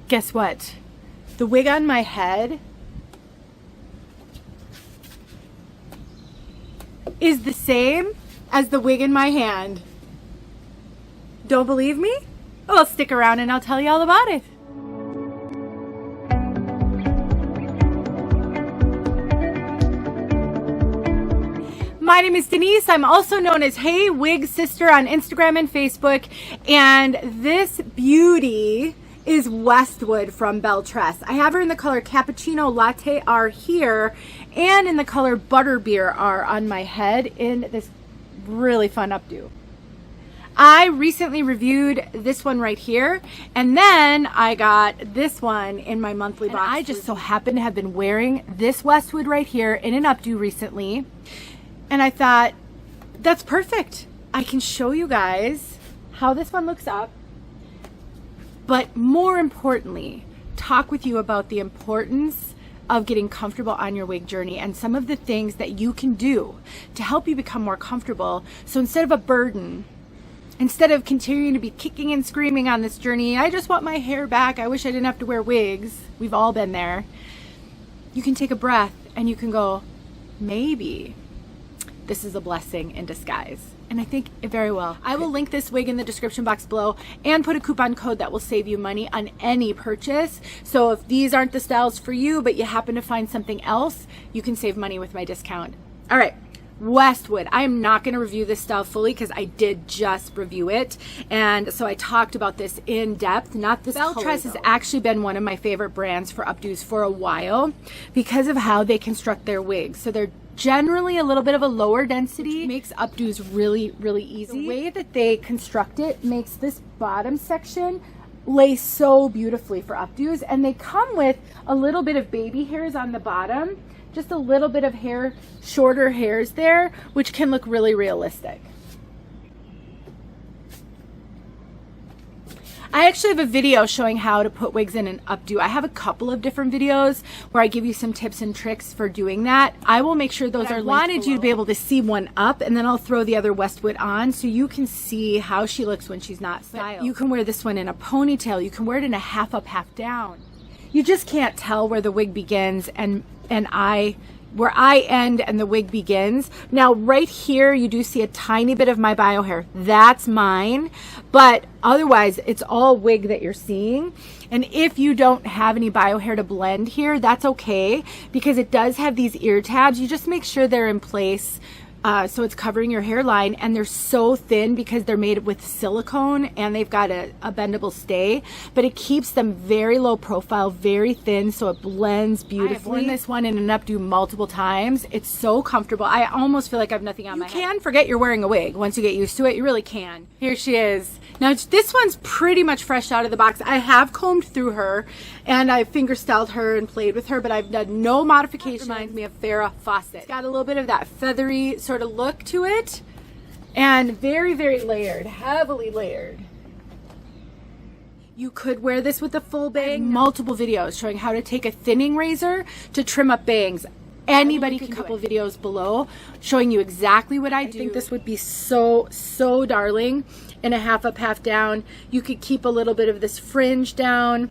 guess what? The wig on my head is the same as the wig in my hand. Don't believe me? Well, stick around and I'll tell you all about it. My name is Denise. I'm also known as heywigsister on Instagram and Facebook. And this beauty is Westwood from Belle Tress. I have her in the color Cappuccino Latte R here and in the color Butterbeer R on my head in this really fun updo. I recently reviewed this one right here, and then I got this one in my monthly box. I just so happen to have been wearing this Westwood right here in an updo recently, and I thought, that's perfect. I can show you guys how this one looks up, but more importantly, talk with you about the importance of getting comfortable on your wig journey and some of the things that you can do to help you become more comfortable. So instead of a burden, instead of continuing to be kicking and screaming on this journey, I just want my hair back, I wish I didn't have to wear wigs, we've all been there, you can take a breath and you can go, maybe this is a blessing in disguise. And I think it very well. I will link this wig in the description box below and put a coupon code that will save you money on any purchase. So if these aren't the styles for you, but you happen to find something else, you can save money with my discount. All right. Westwood. I am not going to review this style fully because I did just review it, and so I talked about this in depth. Not this color. Belle Tress has actually been one of my favorite brands for updos for a while because of how they construct their wigs. So they're generally a little bit of a lower density, which makes updos really, really easy. The way that they construct it makes this bottom section lay so beautifully for updos, and they come with a little bit of baby hairs on the bottom. Just a little bit of hair, shorter hairs there, which can look really realistic. I actually have a video showing how to put wigs in an updo. I have a couple of different videos where I give you some tips and tricks for doing that. I will make sure those are linked below. I wanted you to be able to see one up, and then I'll throw the other Westwood on so you can see how she looks when she's not styled. You can wear this one in a ponytail. You can wear it in a half up, half down. You just can't tell where the wig begins and where I end and the wig begins. Now right here you do see a tiny bit of my bio hair. That's mine, but otherwise it's all wig that you're seeing. And if you don't have any bio hair to blend here, that's okay, because it does have these ear tabs. You just make sure they're in place so it's covering your hairline, and they're so thin because they're made with silicone and they've got a bendable stay, but it keeps them very low profile, very thin, so it blends beautifully. I've worn this one in an updo multiple times. It's so comfortable. I almost feel like I have nothing on my head. You can forget you're wearing a wig once you get used to it. You really can. Here she is. Now this one's pretty much fresh out of the box. I have combed through her and I've finger styled her and played with her, but I've done no modification. Reminds me of Farrah Fawcett. It's got a little bit of that feathery sort of look to it, and very, very layered, heavily layered. You could wear this with a full bang. Multiple videos showing how to take a thinning razor to trim up bangs. Anybody can do it. A couple videos below showing you exactly what I do. I think this would be so darling in a half up, half down. You could keep a little bit of this fringe down.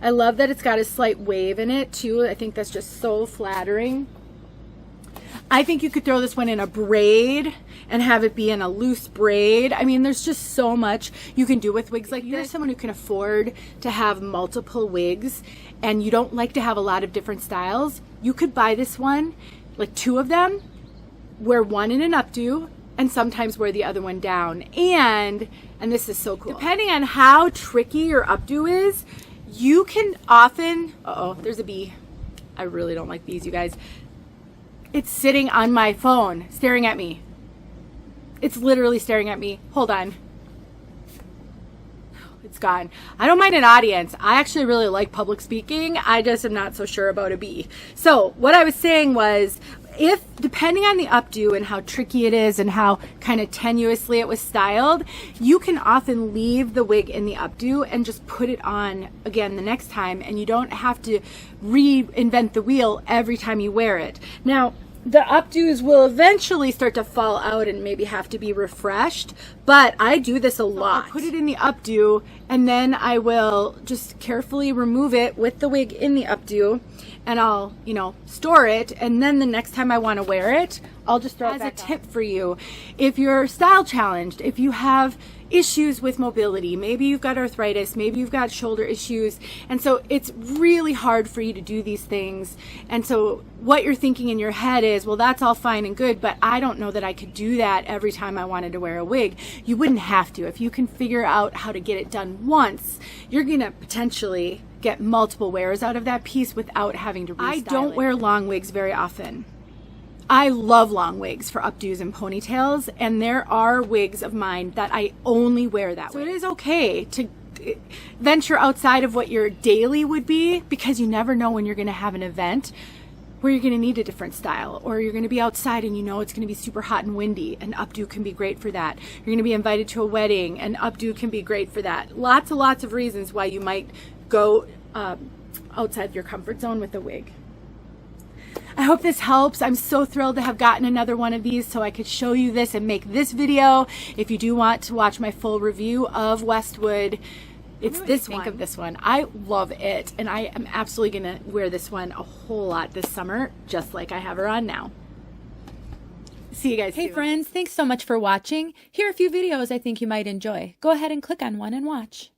I love that it's got a slight wave in it too. I think that's just so flattering. I think you could throw this one in a braid and have it be in a loose braid. I mean, there's just so much you can do with wigs like this. If you're someone who can afford to have multiple wigs and you don't like to have a lot of different styles, you could buy this one, like 2 of them, wear one in an updo, and sometimes wear the other one down. And this is so cool, depending on how tricky your updo is, you can often, there's a bee. I really don't like bees, you guys. It's sitting on my phone, staring at me. It's literally staring at me. Hold on. It's gone. I don't mind an audience. I actually really like public speaking. I just am not so sure about a bee. So what I was saying was, if depending on the updo and how tricky it is and how kind of tenuously it was styled, you can often leave the wig in the updo and just put it on again the next time, and you don't have to reinvent the wheel every time you wear it. Now, the updos will eventually start to fall out and maybe have to be refreshed, but I do this a lot. I'll put it in the updo and then I will just carefully remove it with the wig in the updo, and I'll, you know, store it, and then the next time I want to wear it, I'll just throw it back. As a tip for you, if you're style challenged, if you have issues with mobility, maybe you've got arthritis, maybe you've got shoulder issues, and so it's really hard for you to do these things, and so what you're thinking in your head is, well, that's all fine and good, but I don't know that I could do that every time I wanted to wear a wig. You wouldn't have to. If you can figure out how to get it done once, you're gonna potentially get multiple wears out of that piece without having to restyle it. I don't wear long wigs very often. I love long wigs for updos and ponytails, and there are wigs of mine that I only wear that way. So it is okay to venture outside of what your daily would be, because you never know when you're going to have an event where you're going to need a different style, or you're going to be outside and you know it's going to be super hot and windy. An updo can be great for that. You're going to be invited to a wedding, an updo can be great for that. Lots of reasons why you might go outside your comfort zone with a wig. I hope this helps. I'm so thrilled to have gotten another one of these so I could show you this and make this video. If you do want to watch my full review of Westwood, it's this one. Think of this one. I love it, and I am absolutely gonna wear this one a whole lot this summer, just like I have her on now. See you guys soon. Hey friends, thanks so much for watching. Here are a few videos I think you might enjoy. Go ahead and click on one and watch.